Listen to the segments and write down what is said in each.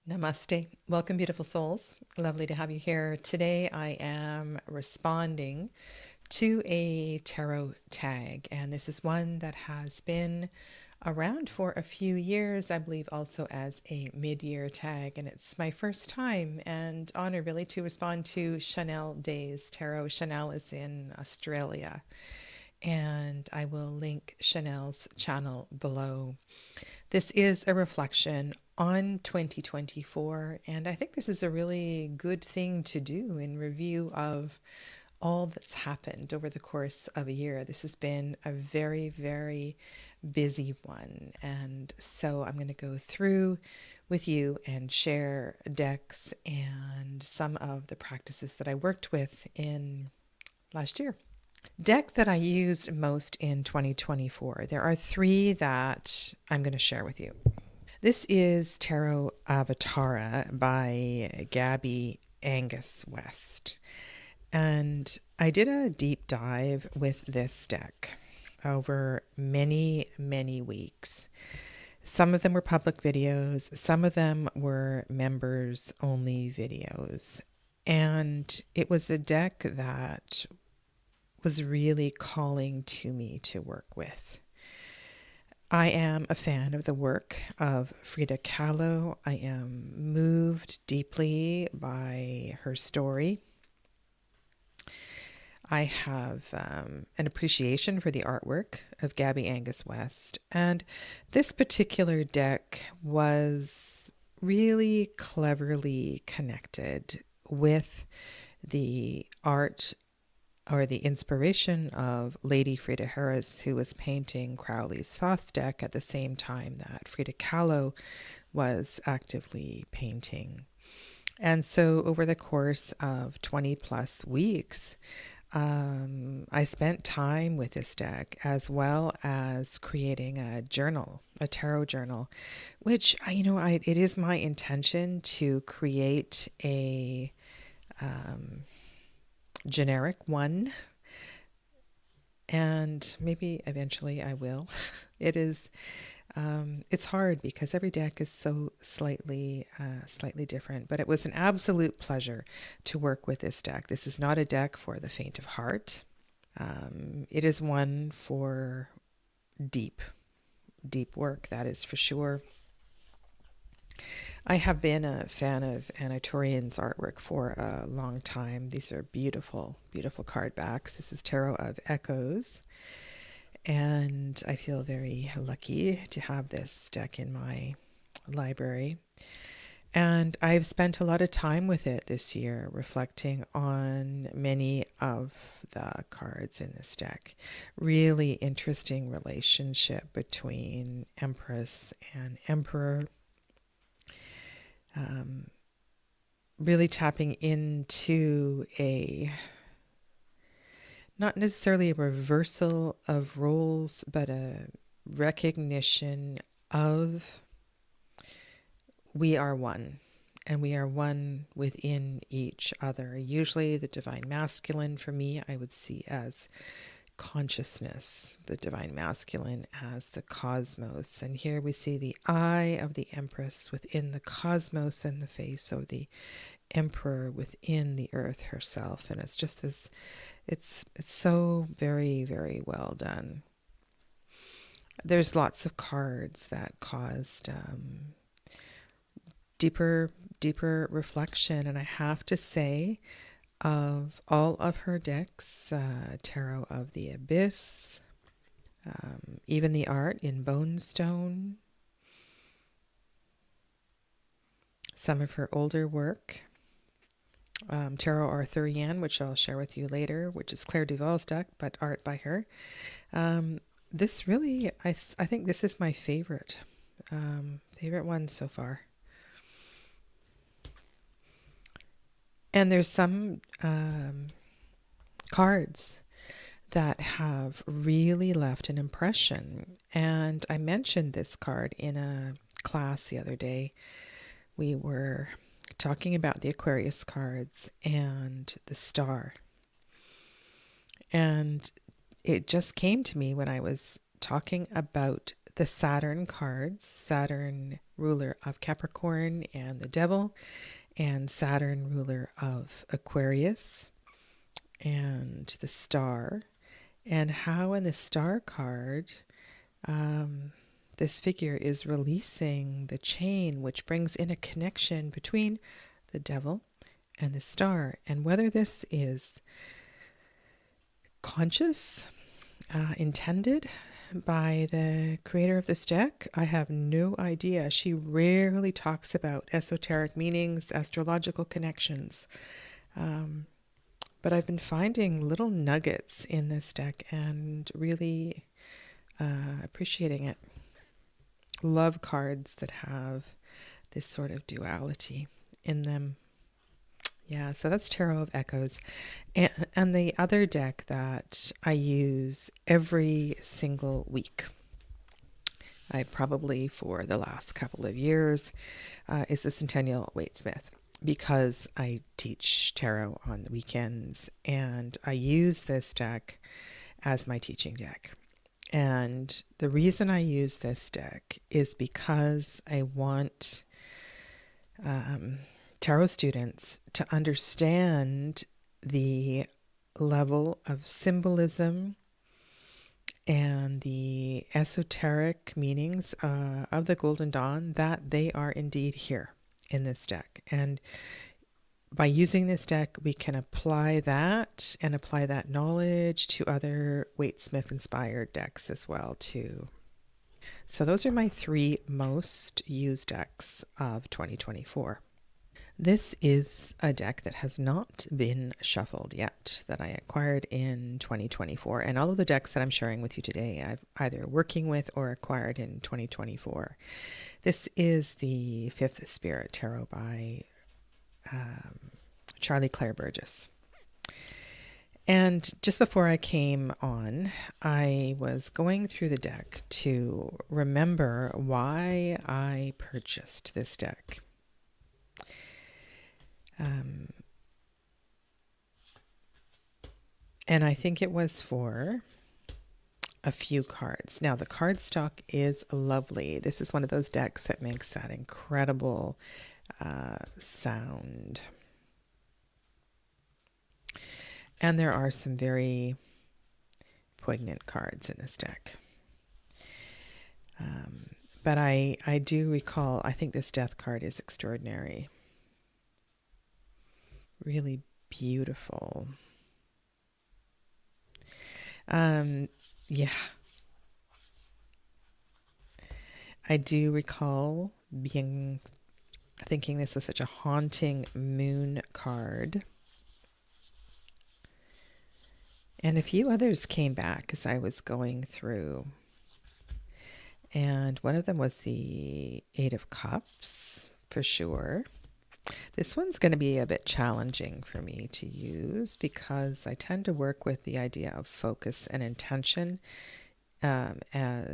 Namaste. Welcome, beautiful souls. Lovely to have you here. Today I am responding to a tarot tag, and this is one that has been around for a few years, I believe also as a mid-year tag, and it's my first time and honor really to respond to Chanel Day's tarot. Chanel is in Australia, and I will link Chanel's channel below. This is a reflection on 2024, and I think this is a really good thing to do in review of all that's happened over the course of a year. This has been a very, very busy one, and so I'm going to go through with you and share decks and some of the practices that I worked with in last year. Deck that I used most in 2024. There are three that I'm going to share with you. This is Tarot Avatara by Gabby Angus West. And I did a deep dive with this deck over many, many weeks. Some of them were public videos, some of them were members only videos. And it was a deck that was really calling to me to work with. I am a fan of the work of Frida Kahlo. I am moved deeply by her story. I have an appreciation for the artwork of Gabby Angus West. And this particular deck was really cleverly connected with the art or the inspiration of Lady Frida Harris, who was painting Crowley's Thoth deck at the same time that Frida Kahlo was actively painting. And so over the course of 20 plus weeks, I spent time with this deck as well as creating a journal, a tarot journal, which, it is my intention to create a generic one, and maybe eventually I will. It's hard because every deck is so slightly different, but it was an absolute pleasure to work with this deck. This is not a deck for the faint of heart. It is one for deep work, that is for sure. I have been a fan of Anna Torian's artwork for a long time. These are beautiful, beautiful card backs. This is Tarot of Echoes, and I feel very lucky to have this deck in my library. And I've spent a lot of time with it this year, reflecting on many of the cards in this deck. Really interesting relationship between Empress and Emperor. Really tapping into not necessarily a reversal of roles, but a recognition of we are one, and we are one within each other. Usually the divine masculine for me, I would see as consciousness, the divine masculine as the cosmos. And here we see the eye of the Empress within the cosmos and the face of the Emperor within the earth herself. And it's just this, it's so very, very well done. There's lots of cards that caused deeper reflection. And I have to say, of all of her decks, Tarot of the Abyss, even the art in Bone Stone, some of her older work, Tarot Arthurian, which I'll share with you later, which is Claire Duval's deck, but art by her. This really, I think this is my favorite one so far. And there's some cards that have really left an impression. And I mentioned this card in a class the other day. We were talking about the Aquarius cards and the star. And it just came to me when I was talking about the Saturn cards, Saturn ruler of Capricorn and the Devil, and Saturn, ruler of Aquarius, and the Star, and how in the Star card, this figure is releasing the chain, which brings in a connection between the Devil and the Star. And whether this is conscious, intended by the creator of this deck, I have no idea. She rarely talks about esoteric meanings, astrological connections. But I've been finding little nuggets in this deck and really appreciating it. Love cards that have this sort of duality in them. Yeah, so that's Tarot of Echoes. And the other deck that I use every single week, I probably for the last couple of years, is the Centennial Waitsmith, because I teach tarot on the weekends and I use this deck as my teaching deck. And the reason I use this deck is because I want tarot students to understand the level of symbolism and the esoteric meanings of the Golden Dawn, that they are indeed here in this deck. And by using this deck, we can apply that and apply that knowledge to other Waitsmith inspired decks as well too. So those are my 3 most used decks of 2024. This is a deck that has not been shuffled yet, that I acquired in 2024. And all of the decks that I'm sharing with you today, I've either working with or acquired in 2024. This is the Fifth Spirit Tarot by Charlie Claire Burgess. And just before I came on, I was going through the deck to remember why I purchased this deck. And I think it was for a few cards. Now, the card stock is lovely. This is one of those decks that makes that incredible sound. And there are some very poignant cards in this deck. But I do recall, I think this death card is extraordinary. Really beautiful. Yeah. I do recall thinking this was such a haunting moon card. And a few others came back as I was going through. And one of them was the Eight of Cups, for sure. This one's going to be a bit challenging for me to use because I tend to work with the idea of focus and intention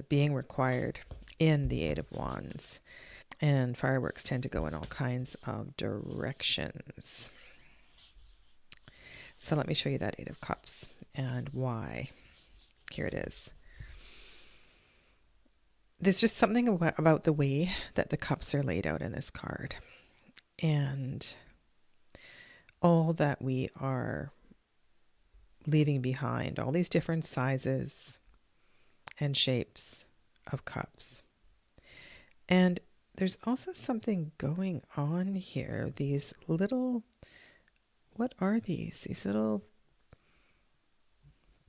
being required in the Eight of Wands. And fireworks tend to go in all kinds of directions. So let me show you that Eight of Cups and why. Here it is. There's just something about the way that the cups are laid out in this card. And all that we are leaving behind, all these different sizes and shapes of cups. And there's also something going on here. These little, what are these? These little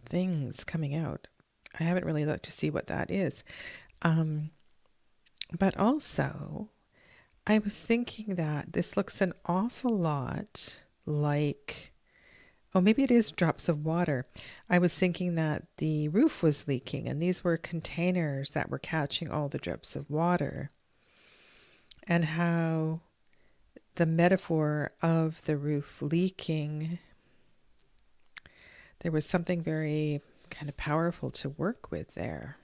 things coming out. I haven't really looked to see what that is. But also, I was thinking that this looks an awful lot like, oh, maybe it is drops of water. I was thinking that the roof was leaking and these were containers that were catching all the drips of water, and how the metaphor of the roof leaking, there was something very kind of powerful to work with there.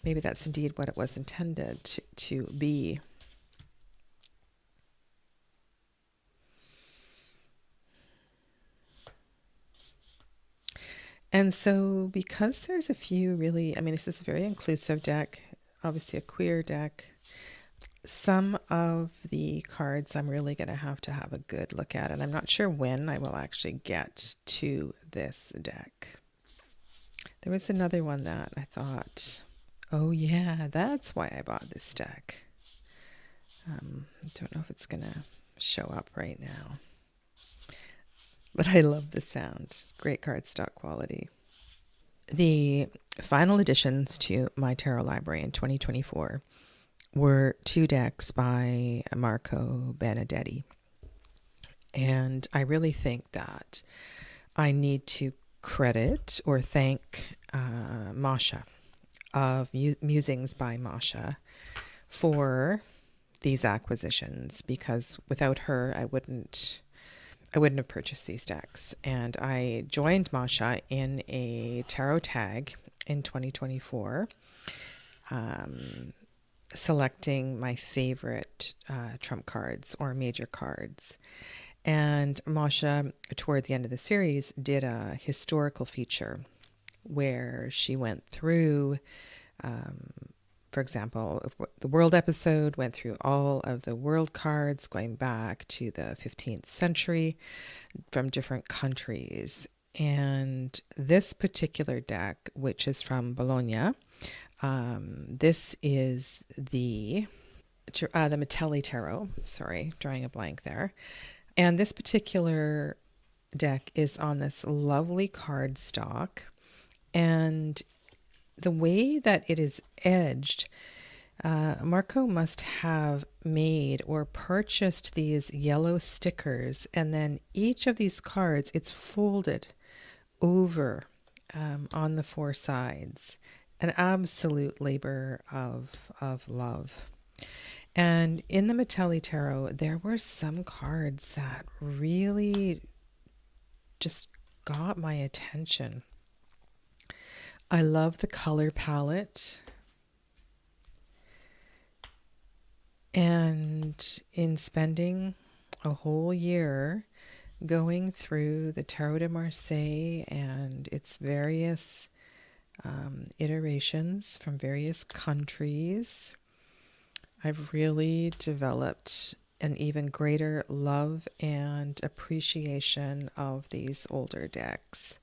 Maybe that's indeed what it was intended to be. And so because there's a few really, I mean, this is a very inclusive deck. obviously a queer deck. Some of the cards I'm really going to have a good look at, and I'm not sure when I will actually get to this deck. There was another one that I thought, oh yeah, that's why I bought this deck. I don't know if it's going to show up right now, but I love the sound. Great cardstock quality. The final additions to my tarot library in 2024 were 2 decks by Marco Benedetti. And I really think that I need to credit or thank Masha of Musings by Masha for these acquisitions, because without her I wouldn't have purchased these decks. And I joined Masha in a tarot tag in 2024, selecting my favorite trump cards or major cards. And Masha, toward the end of the series, did a historical feature where she went through, for example, the world episode went through all of the world cards going back to the 15th century from different countries. And this particular deck, which is from Bologna, this is the Metelli Tarot. Sorry, drawing a blank there. And this particular deck is on this lovely cardstock. And the way that it is edged, Marco must have made or purchased these yellow stickers, and then each of these cards, it's folded over on the 4 sides. An absolute labor of love. And in the Metelli Tarot, there were some cards that really just got my attention. I love the color palette. And in spending a whole year going through the Tarot de Marseille and its various iterations from various countries, I've really developed an even greater love and appreciation of these older decks.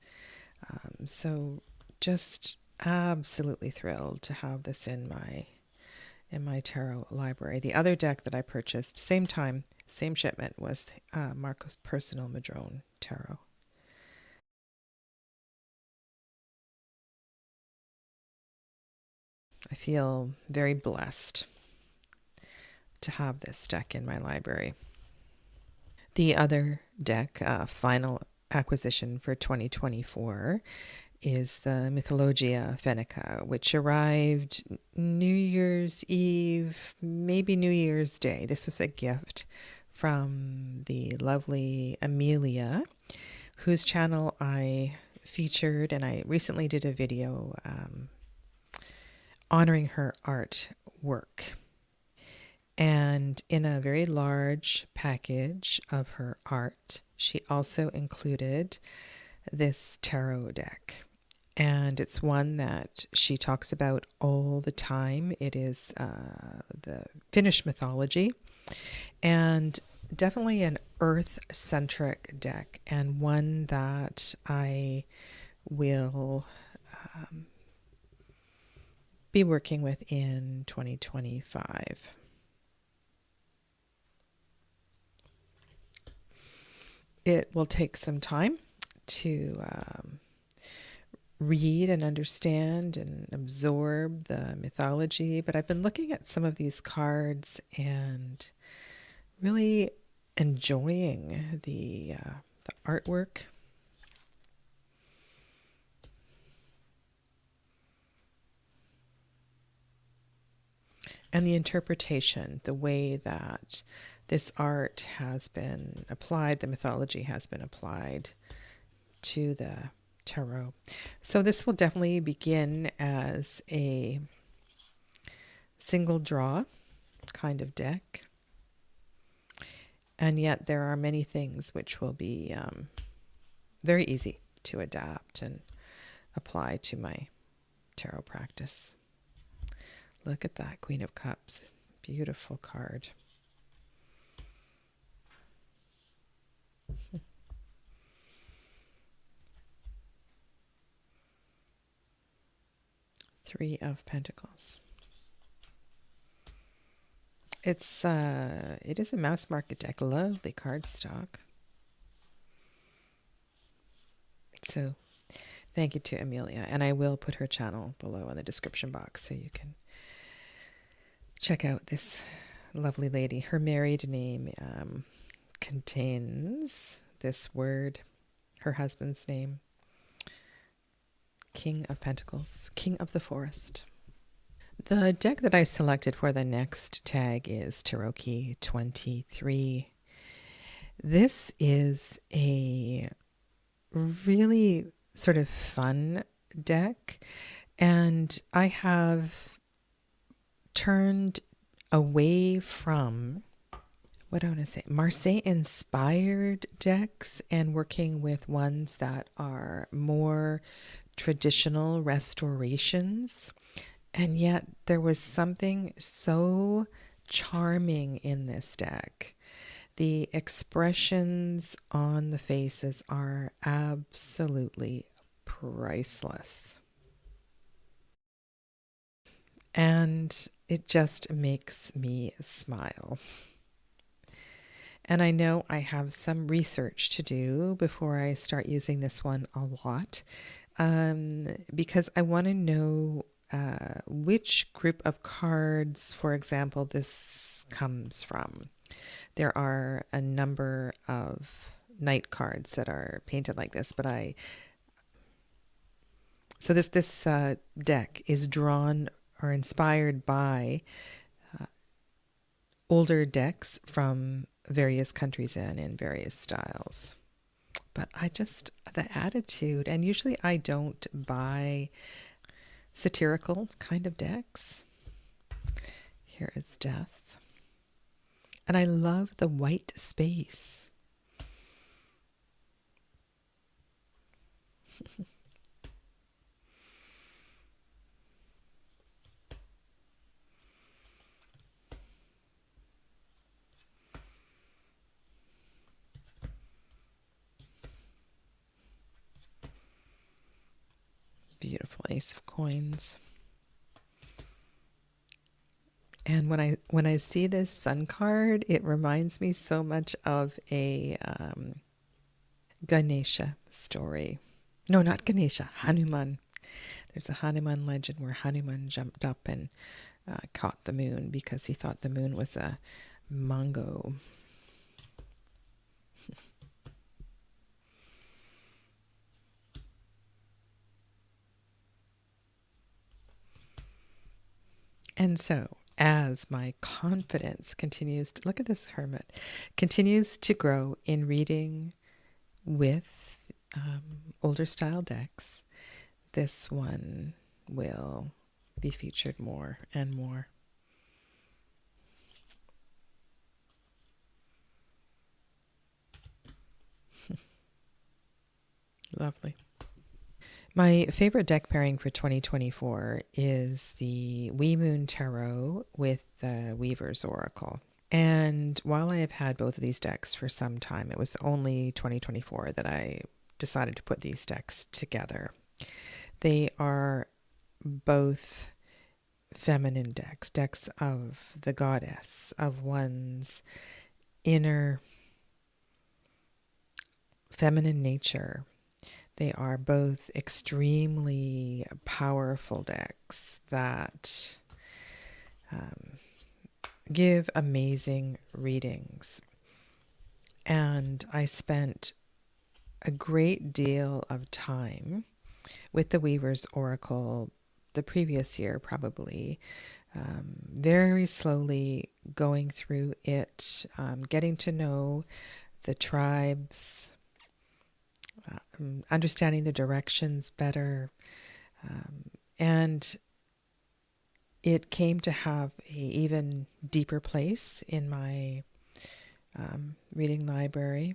So just absolutely thrilled to have this in my tarot library. The other deck that I purchased, same time, same shipment, was Marco's Personal Madrone Tarot. I feel very blessed to have this deck in my library. The other deck, final acquisition for 2024, is the Mythologia Fennica, which arrived New Year's Eve, maybe New Year's Day. This was a gift from the lovely Amelia, whose channel I featured, and I recently did a video honoring her artwork. And in a very large package of her art, she also included this tarot deck. And it's one that she talks about all the time. It is the Finnish mythology, and definitely an earth-centric deck, and one that I will be working with in 2025. It will take some time to read and understand and absorb the mythology, but I've been looking at some of these cards and really enjoying the artwork. And the interpretation, the way that this art has been applied, the mythology has been applied to the tarot. So this will definitely begin as a single draw kind of deck. And yet there are many things which will be very easy to adapt and apply to my tarot practice. Look at that, Queen of Cups. Beautiful card. Three of Pentacles. It is a mass market deck. Lovely cardstock. So thank you to Amelia. And I will put her channel below in the description box so you can check out this lovely lady. Her married name contains this word, her husband's name, King of Pentacles, King of the Forest. The deck that I selected for the next tag is THROUGH 23. This is a really sort of fun deck, and I have turned away from, what do I want to say, Marseille inspired decks and working with ones that are more traditional restorations. And yet there was something so charming in this deck. The expressions on the faces are absolutely priceless. And it just makes me smile. And I know I have some research to do before I start using this one a lot, because I want to know which group of cards, for example, this comes from. There are a number of night cards that are painted like this, but so this deck is drawn or inspired by older decks from various countries and in various styles. But the attitude, and usually I don't buy satirical kind of decks. Here is Death. And I love the white space. Beautiful Ace of Coins. And when I see this Sun card, it reminds me so much of a Ganesha story. No, not Ganesha, Hanuman. There's a Hanuman legend where Hanuman jumped up and caught the moon because he thought the moon was a mango. And so, as my confidence continues to, look at this hermit, continues to grow in reading with older style decks, this one will be featured more and more. Lovely. My favorite deck pairing for 2024 is the Wee Moon Tarot with the Weaver's Oracle. And while I have had both of these decks for some time, it was only 2024 that I decided to put these decks together. They are both feminine decks, decks of the goddess, of one's inner feminine nature. They are both extremely powerful decks that give amazing readings. And I spent a great deal of time with the Weaver's Oracle the previous year, probably, very slowly going through it, getting to know the tribes, understanding the directions better, and it came to have an even deeper place in my reading library.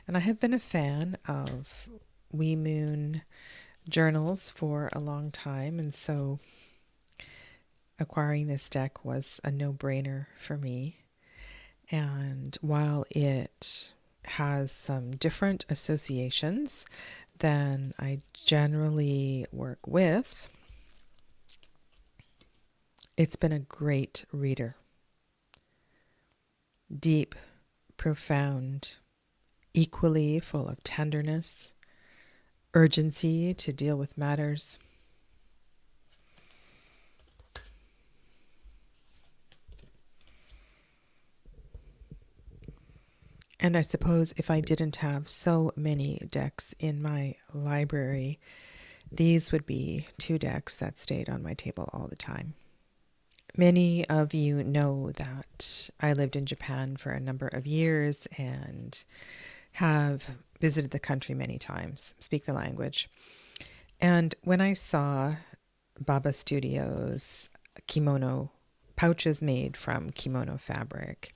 And I have been a fan of Wee Moon journals for a long time, and so acquiring this deck was a no-brainer for me. And while it has some different associations than I generally work with, it's been a great reader. Deep, profound, equally full of tenderness, urgency to deal with matters. And I suppose if I didn't have so many decks in my library, these would be 2 decks that stayed on my table all the time. Many of you know that I lived in Japan for a number of years and have visited the country many times, speak the language. And when I saw Baba Studio's kimono pouches made from kimono fabric,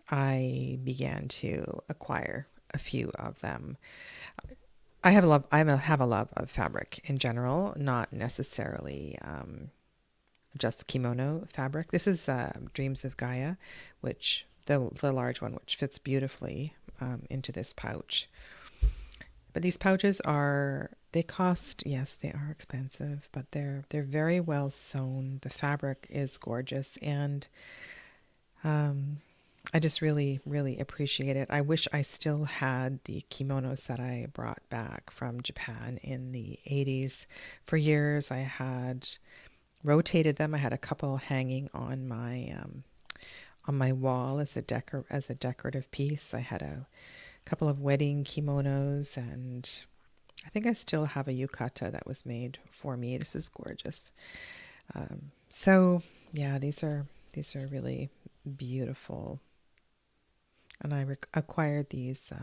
I began to acquire a few of them. I have a love of fabric in general, not necessarily just kimono fabric. This is Dreams of Gaia, which the large one, which fits beautifully into this pouch. But these pouches they cost, yes, they are expensive, but they're very well sewn. The fabric is gorgeous, and I just really, really appreciate it. I wish I still had the kimonos that I brought back from Japan in the 80s. For years, I had rotated them. I had a couple hanging on my wall as a decorative piece. I had a couple of wedding kimonos, and I think I still have a yukata that was made for me. This is gorgeous. So yeah, these are really beautiful. And I acquired these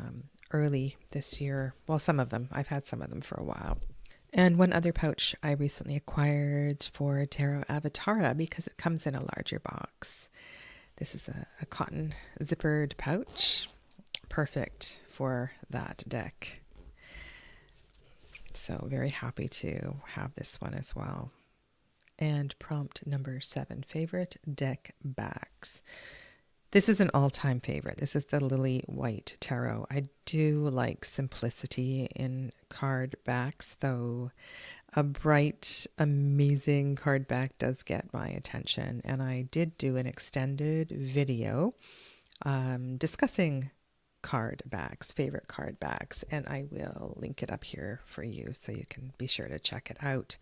early this year. Well, some of them. I've had some of them for a while. And one other pouch I recently acquired for Tarot Avatara because it comes in a larger box. This is a cotton zippered pouch, perfect for that deck. So very happy to have this one as well. And prompt number 7, favorite deck backs. This is an all-time favorite. This is the Lily White Tarot. I do like simplicity in card backs, though a bright, amazing card back does get my attention. And I did do an extended video discussing card backs, favorite card backs, and I will link it up here for you so you can be sure to check it out.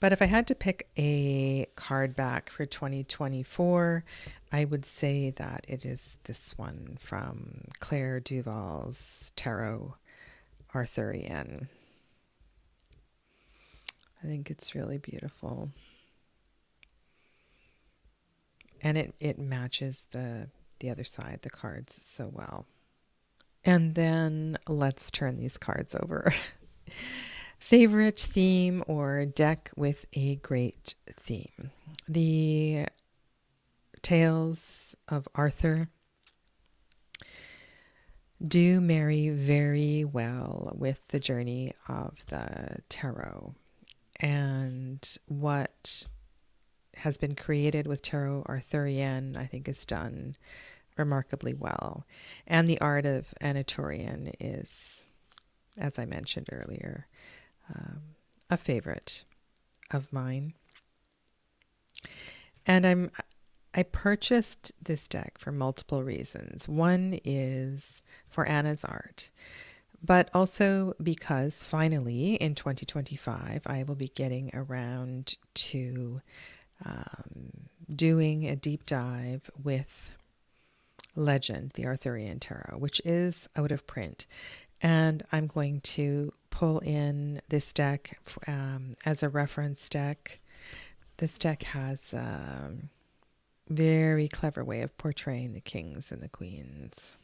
But if I had to pick a card back for 2024, I would say that it is this one from Claire Duval's Tarot Arthurian. I think it's really beautiful. And it matches the other side, the cards, so well. And then let's turn these cards over. Favorite theme or deck with a great theme. The Tales of Arthur do marry very well with the journey of the tarot. And what has been created with Tarot Arthurian, I think, is done remarkably well. And the art of Anatolian is, as I mentioned earlier, a favorite of mine. And I purchased this deck for multiple reasons. One is for Anna's art, but also because finally in 2025, I will be getting around to doing a deep dive with Legend, the Arthurian Tarot, which is out of print. And I'm going to pull in this deck as a reference deck. This deck has a very clever way of portraying the kings and the queens.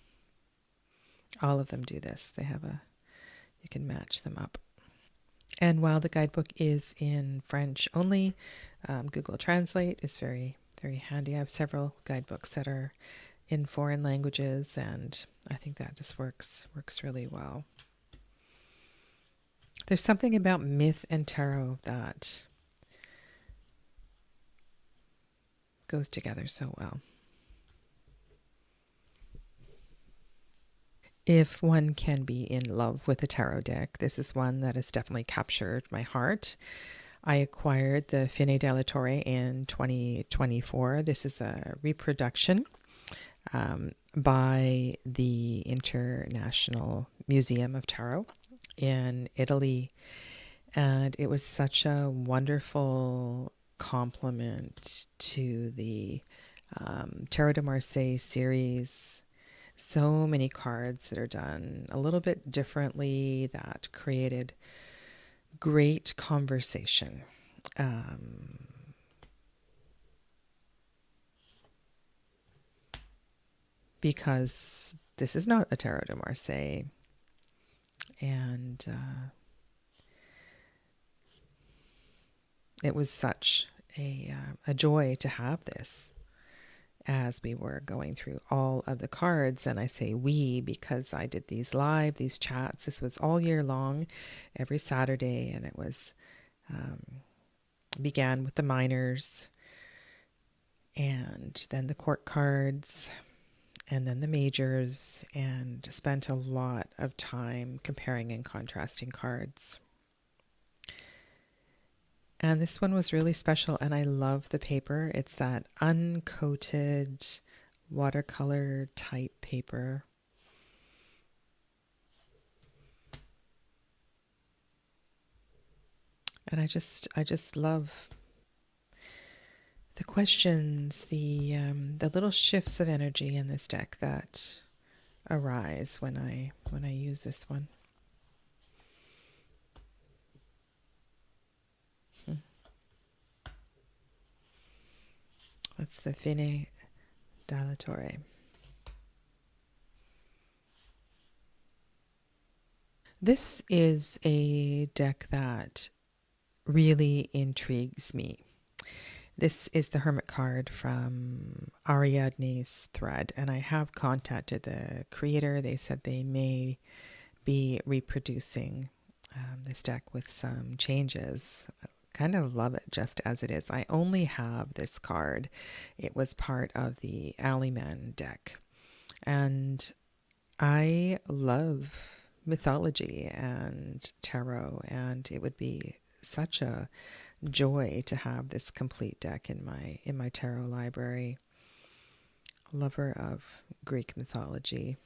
All of them do this. You can match them up. And while the guidebook is in French only, Google Translate is very, very handy. I have several guidebooks that are in foreign languages, and I think that just works really well. There's something about myth and tarot that goes together so well. If one can be in love with a tarot deck, this is one that has definitely captured my heart. I acquired the Fine della Torre in 2024. This is a reproduction by the International Museum of Tarot in Italy. And it was such a wonderful complement to the Tarot de Marseille series. So many cards that are done a little bit differently that created great conversation. Because this is not a Tarot de Marseille. And it was such a joy to have this as we were going through all of the cards. And I say we because I did these live, these chats. This was all year long, every Saturday. And it was began with the minors and then the court cards and then the majors, and spent a lot of time comparing and contrasting cards. And this one was really special, and I love the paper. It's that uncoated watercolor type paper. And I just love the questions, the little shifts of energy in this deck that arise when I use this one. That's the Fine della Torre. This is a deck that really intrigues me. This is the Hermit card from Ariadne's thread, and I have contacted the creator. They said they may be reproducing this deck with some changes. I kind of love it just as it is. I only have this card. It was part of the Aliman deck, and I love mythology and tarot, and it would be such a joy to have this complete deck in my tarot library. Lover of Greek mythology.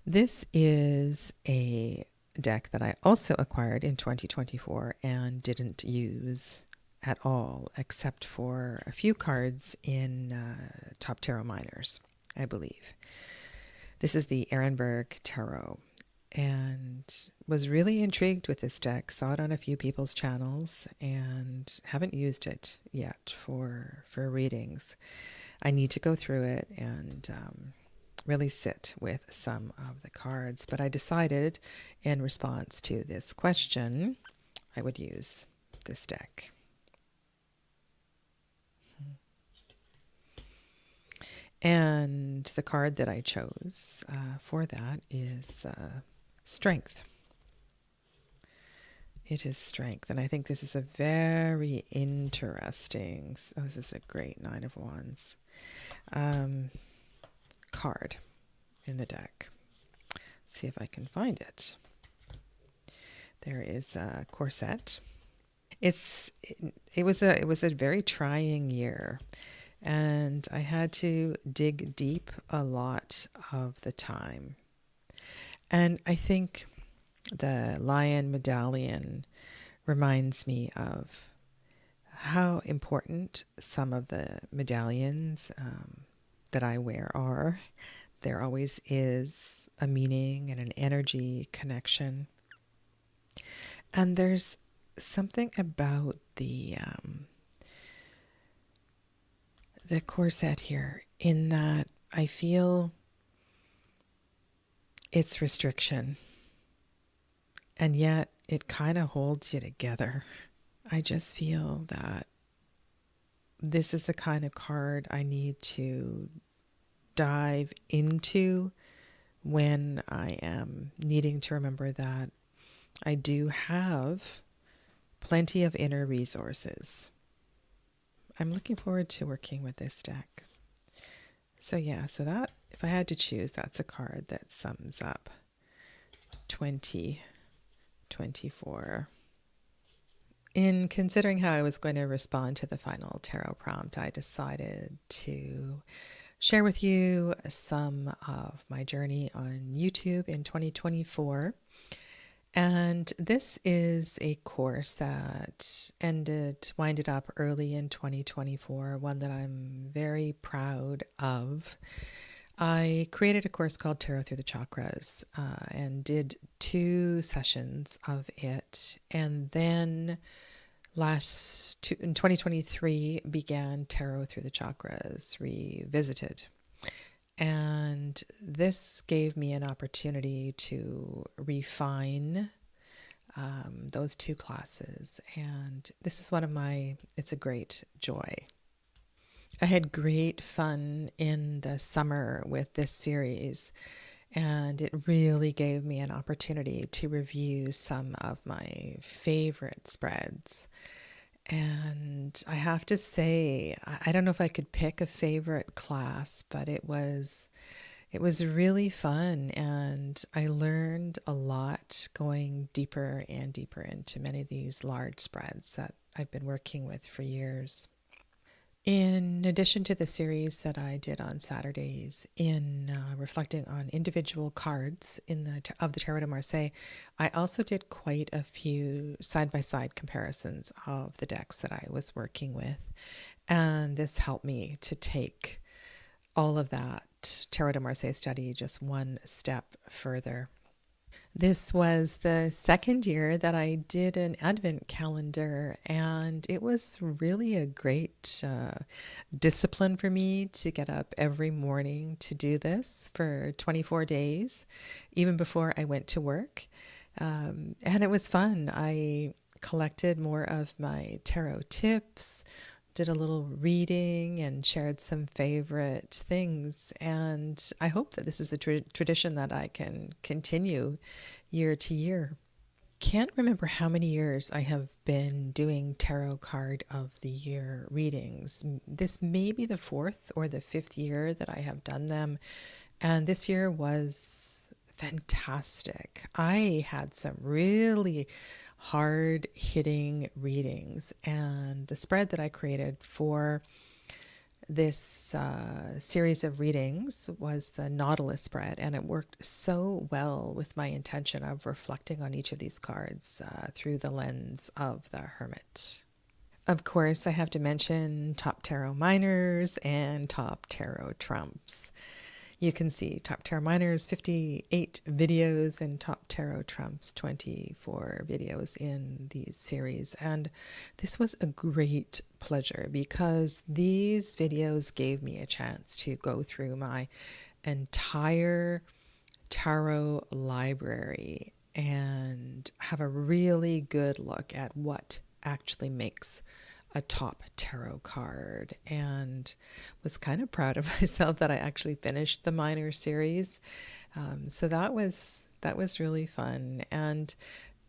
This is a deck that I also acquired in 2024 and didn't use at all, except for a few cards in Top Tarot Minors, I believe. This is the Ehrenberg Tarot, and was really intrigued with this deck. Saw it on a few people's channels and haven't used it yet for readings. I need to go through it and really sit with some of the cards. But I decided in response to this question, I would use this deck. And the card that I chose for that is Strength. It is Strength. And I think this is a very interesting, this is a great Nine of Wands card in the deck. Let's see if I can find it. There is a corset. It was a very trying year, and I had to dig deep a lot of the time. And I think the lion medallion reminds me of how important some of the medallions that I wear are. There always is a meaning and an energy connection. And there's something about the corset here in that I feel it's restriction, and yet it kind of holds you together. I just feel that this is the kind of card I need to dive into when I am needing to remember that I do have plenty of inner resources. I'm looking forward to working with this deck. So yeah, so that, if I had to choose, that's a card that sums up 2024. In considering how I was going to respond to the final tarot prompt, I decided to share with you some of my journey on YouTube in 2024. And this is a course that winded up early in 2024, one that I'm very proud of. I created a course called Tarot Through the Chakras and did 2 sessions of it. And then in 2023 began Tarot Through the Chakras Revisited. And this gave me an opportunity to refine those 2 classes. And this is it's a great joy. I had great fun in the summer with this series, and it really gave me an opportunity to review some of my favorite spreads. And I have to say, I don't know if I could pick a favorite class, but it was really fun, and I learned a lot going deeper and deeper into many of these large spreads that I've been working with for years. In addition to the series that I did on Saturdays in reflecting on individual cards of the Tarot de Marseille, I also did quite a few side-by-side comparisons of the decks that I was working with. And this helped me to take all of that Tarot de Marseille study just one step further. This was the second year that I did an Advent calendar, and it was really a great discipline for me to get up every morning to do this for 24 days, even before I went to work. And it was fun. I collected more of my tarot tips, did a little reading, and shared some favorite things. And I hope that this is a tradition that I can continue year to year. Can't remember how many years I have been doing tarot card of the year readings. This may be the 4th or the 5th year that I have done them. And this year was fantastic. I had some really hard hitting readings, and the spread that I created for this series of readings was the Nautilus spread, and it worked so well with my intention of reflecting on each of these cards through the lens of the Hermit. Of course, I have to mention top tarot minors and top tarot trumps. You can see Top Tarot Minors 58 videos and Top Tarot Trumps 24 videos in these series. And this was a great pleasure because these videos gave me a chance to go through my entire tarot library and have a really good look at what actually makes a top tarot card, and was kind of proud of myself that I actually finished the minor series. So that was really fun. And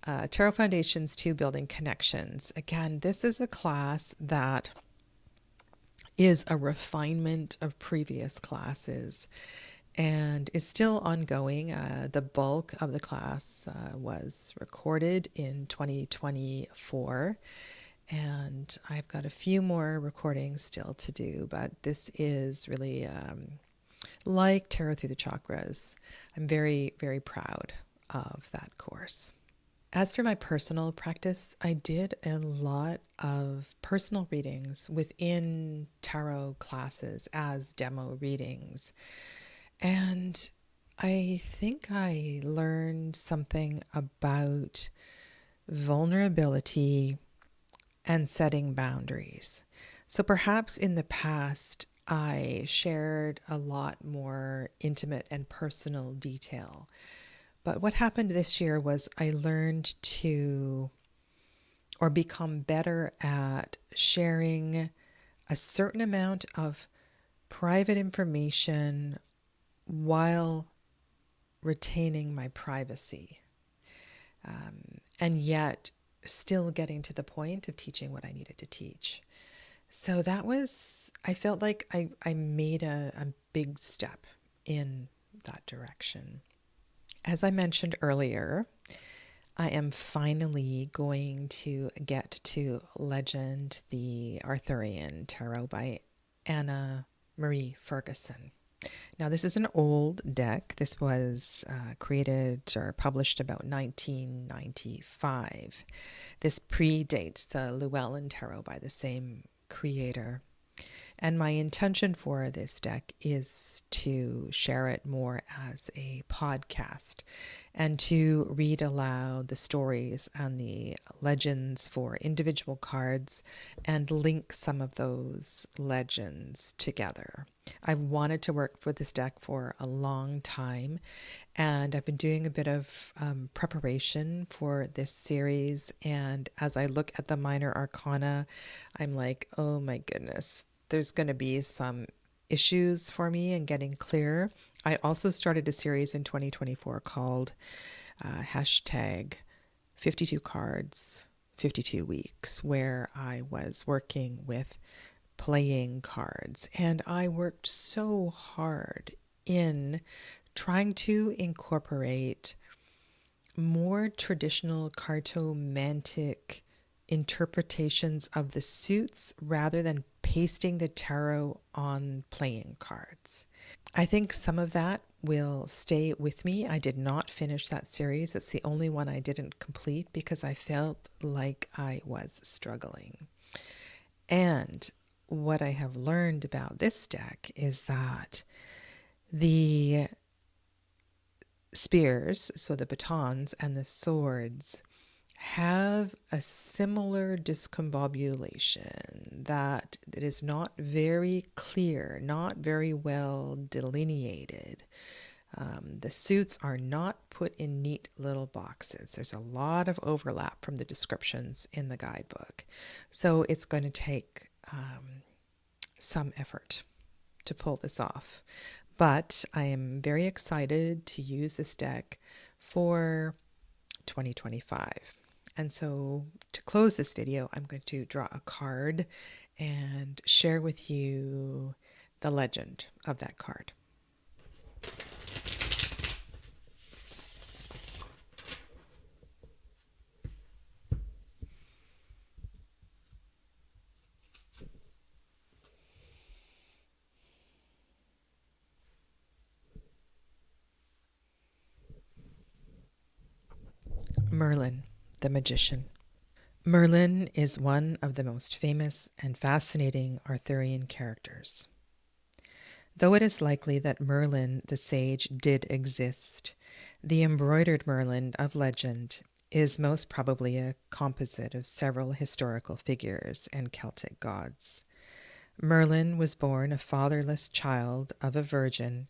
Tarot Foundations 2, Building Connections. Again, this is a class that is a refinement of previous classes and is still ongoing. The bulk of the class was recorded in 2024. And I've got a few more recordings still to do, but this is really like Tarot Through the Chakras. I'm very, very proud of that course. As for my personal practice, I did a lot of personal readings within tarot classes as demo readings. And I think I learned something about vulnerability and setting boundaries. So perhaps in the past, I shared a lot more intimate and personal detail. But what happened this year was I learned to, or become better at sharing a certain amount of private information while retaining my privacy. And yet still getting to the point of teaching what I needed to teach. So that was, I felt like I made a big step in that direction. As I mentioned earlier, I am finally going to get to Legend, the Arthurian Tarot by Anna Marie Ferguson. Now, this is an old deck. This was created or published about 1995. This predates the Llewellyn Tarot by the same creator. And my intention for this deck is to share it more as a podcast and to read aloud the stories and the legends for individual cards and link some of those legends together. I've wanted to work for this deck for a long time, and I've been doing a bit of preparation for this series. And as I look at the minor arcana, I'm like, oh my goodness, there's going to be some issues for me in getting clear. I also started a series in 2024 called hashtag 52 cards, 52 weeks, where I was working with playing cards. And I worked so hard in trying to incorporate more traditional cartomantic interpretations of the suits rather than pasting the tarot on playing cards. I think some of that will stay with me. I did not finish that series. It's the only one I didn't complete because I felt like I was struggling. And what I have learned about this deck is that the spears, so the batons and the swords, have a similar discombobulation, that it is not very clear, not very well delineated. The suits are not put in neat little boxes. There's a lot of overlap from the descriptions in the guidebook. So it's going to take some effort to pull this off. But I am very excited to use this deck for 2025. And so to close this video, I'm going to draw a card and share with you the legend of that card. Merlin, the Magician. Merlin is one of the most famous and fascinating Arthurian characters. Though it is likely that Merlin the sage did exist, the embroidered Merlin of legend is most probably a composite of several historical figures and Celtic gods. Merlin was born a fatherless child of a virgin,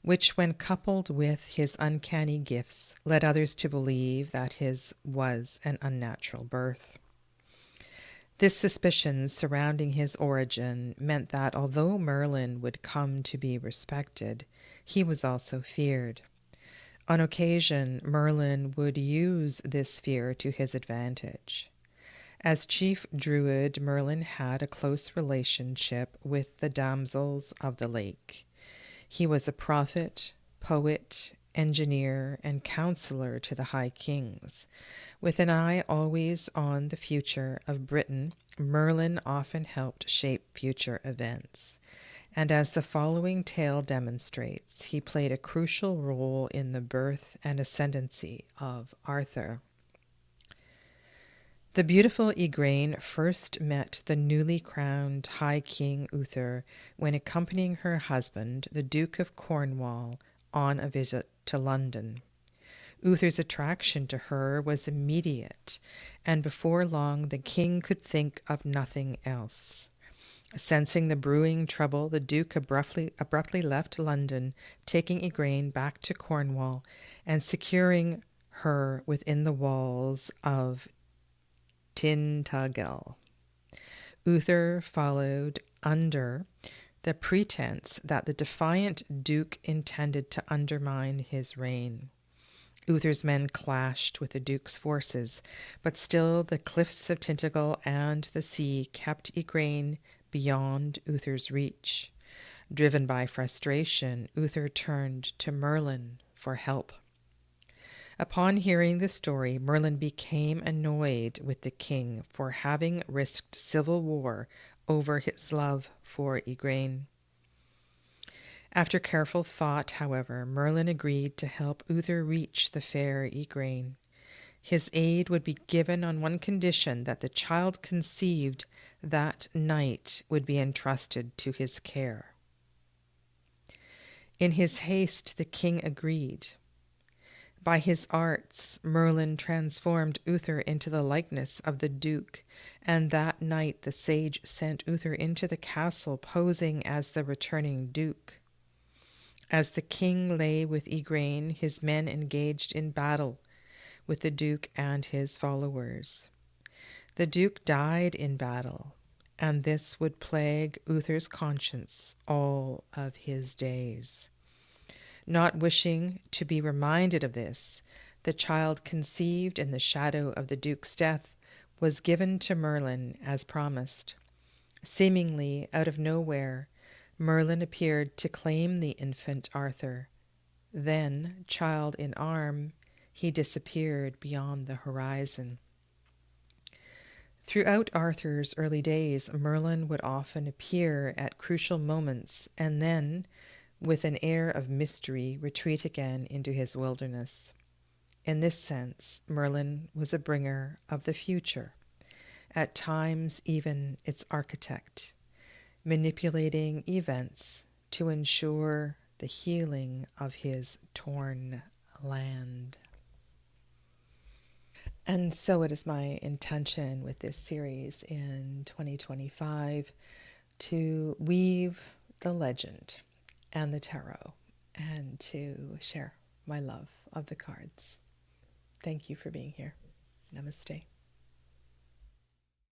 which, when coupled with his uncanny gifts, led others to believe that his was an unnatural birth. This suspicion surrounding his origin meant that although Merlin would come to be respected, he was also feared. On occasion, Merlin would use this fear to his advantage. As chief druid, Merlin had a close relationship with the damsels of the lake. He was a prophet, poet, engineer, and counselor to the high kings. With an eye always on the future of Britain, Merlin often helped shape future events. And as the following tale demonstrates, he played a crucial role in the birth and ascendancy of Arthur. The beautiful Igraine first met the newly crowned High King Uther when accompanying her husband, the Duke of Cornwall, on a visit to London. Uther's attraction to her was immediate, and before long the king could think of nothing else. Sensing the brewing trouble, the Duke abruptly left London, taking Igraine back to Cornwall and securing her within the walls of Tintagel. Uther followed under the pretense that the defiant Duke intended to undermine his reign. Uther's men clashed with the Duke's forces, but still the cliffs of Tintagel and the sea kept Igraine beyond Uther's reach. Driven by frustration, Uther turned to Merlin for help. Upon hearing the story, Merlin became annoyed with the king for having risked civil war over his love for Igraine. After careful thought, however, Merlin agreed to help Uther reach the fair Igraine. His aid would be given on one condition, that the child conceived that night would be entrusted to his care. In his haste, the king agreed. By his arts, Merlin transformed Uther into the likeness of the duke, and that night the sage sent Uther into the castle posing as the returning duke. As the king lay with Igraine, his men engaged in battle with the duke and his followers. The duke died in battle, and this would plague Uther's conscience all of his days. Not wishing to be reminded of this, the child conceived in the shadow of the duke's death was given to Merlin as promised. Seemingly out of nowhere, Merlin appeared to claim the infant Arthur. Then, child in arm, he disappeared beyond the horizon. Throughout Arthur's early days, Merlin would often appear at crucial moments and then, with an air of mystery, retreat again into his wilderness. In this sense, Merlin was a bringer of the future, at times even its architect, manipulating events to ensure the healing of his torn land. And so it is my intention with this series in 2025 to weave the legend and the tarot and to share my love of the cards. Thank you for being here. Namaste.